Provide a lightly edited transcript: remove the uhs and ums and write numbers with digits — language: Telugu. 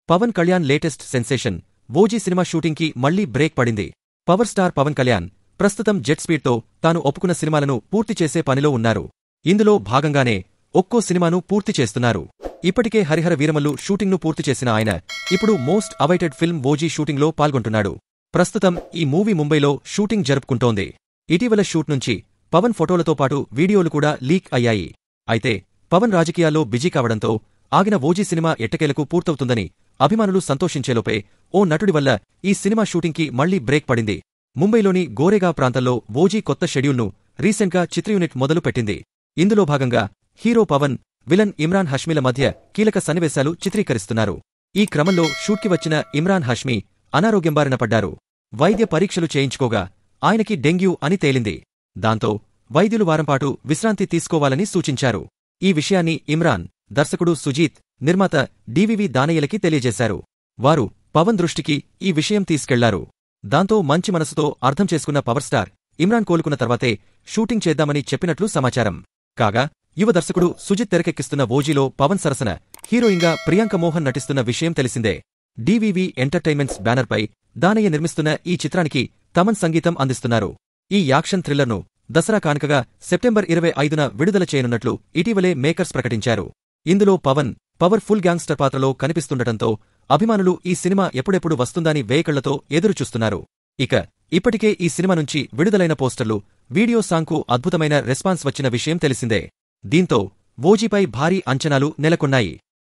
Pawan Kalyan latest sensation OG cinema షూటింగ్కి మళ్లీ బ్రేక్ పడింది. పవర్ స్టార్ పవన్ కళ్యాణ్ ప్రస్తుతం జెట్ స్పీడ్తో తాను ఒప్పుకున్న సినిమాలను పూర్తి చేసే పనిలో ఉన్నారు. ఇందులో భాగంగానే ఒక్కో సినిమాను పూర్తి చేస్తున్నారు. ఇప్పటికే హరిహర వీరమల్లు షూటింగ్ను పూర్తి చేసిన ఆయన ఇప్పుడు మోస్ట్ అవైటెడ్ ఫిల్మ్ ఓజీ షూటింగ్లో పాల్గొంటున్నాడు. ప్రస్తుతం ఈ మూవీ ముంబైలో షూటింగ్ జరుపుకుంటోంది. ఇటీవల షూట్ నుంచి పవన్ ఫోటోలతో పాటు వీడియోలు కూడా లీక్ అయ్యాయి. అయితే పవన్ రాజకీయాల్లో బిజీ కావడంతో ఆగిన ఓజీ సినిమా ఎట్టకేలకు పూర్తవుతుందని అభిమానులు సంతోషించేలోపే ఓ నటుడి వల్ల ఈ సినిమా షూటింగ్కి మళ్లీ బ్రేక్ పడింది. ముంబైలోని గోరేగా ప్రాంతంలో ఓజీ కొత్త షెడ్యూల్ను రీసెంట్గా చిత్ర యూనిట్ మొదలు పెట్టింది. ఇందులో భాగంగా హీరో పవన్, విలన్ ఇమ్రాన్ హష్మీల మధ్య కీలక సన్నివేశాలు చిత్రీకరిస్తున్నారు. ఈ క్రమంలో షూట్కి వచ్చిన ఇమ్రాన్ హష్మీ అనారోగ్యం బారిన పడ్డారు. వైద్య పరీక్షలు చేయించుకోగా ఆయనకి డెంగ్యూ అని తేలింది. దాంతో వైద్యులు వారంపాటు విశ్రాంతి తీసుకోవాలని సూచించారు. ఈ విషయాన్ని ఇమ్రాన్, దర్శకుడు సుజీత్, నిర్మాత డివివి దానయ్యలకి తెలియజేశారు. వారు పవన్ దృష్టికి ఈ విషయం తీసుకెళ్లారు. దాంతో మంచి మనసుతో అర్థం చేసుకున్న పవర్ స్టార్ ఇమ్రాన్ కోలుకున్న తర్వాతే షూటింగ్ చేద్దామని చెప్పినట్లు సమాచారం. కాగా యువ దర్శకుడు సుజిత్ తెరకెక్కిస్తున్న ఓజీలో పవన్ సరసన హీరోయిన్గా ప్రియాంక మోహన్ నటిస్తున్న విషయం తెలిసిందే. డివివి ఎంటర్టైన్మెంట్స్ బ్యానర్పై దానయ్య నిర్మిస్తున్న ఈ చిత్రానికి తమన్ సంగీతం అందిస్తున్నారు. ఈ యాక్షన్ థ్రిల్లర్ను దసరా కానుకగా సెప్టెంబర్ 25న విడుదల చేయనున్నట్లు ఇటీవలే మేకర్స్ ప్రకటించారు. ఇందులో పవన్ పవర్ఫుల్ గ్యాంగ్స్టర్ పాత్రలో కనిపిస్తుండటంతో అభిమానులు ఈ సినిమా ఎప్పుడెప్పుడు వస్తుందని వేయకళ్లతో ఎదురుచూస్తున్నారు. ఇప్పటికే ఈ సినిమా నుంచి విడుదలైన పోస్టర్లు, వీడియో సాంగ్కు అద్భుతమైన రెస్పాన్స్ వచ్చిన విషయం తెలిసిందే. దీంతో ఓజీపై భారీ అంచనాలు నెలకొన్నాయి.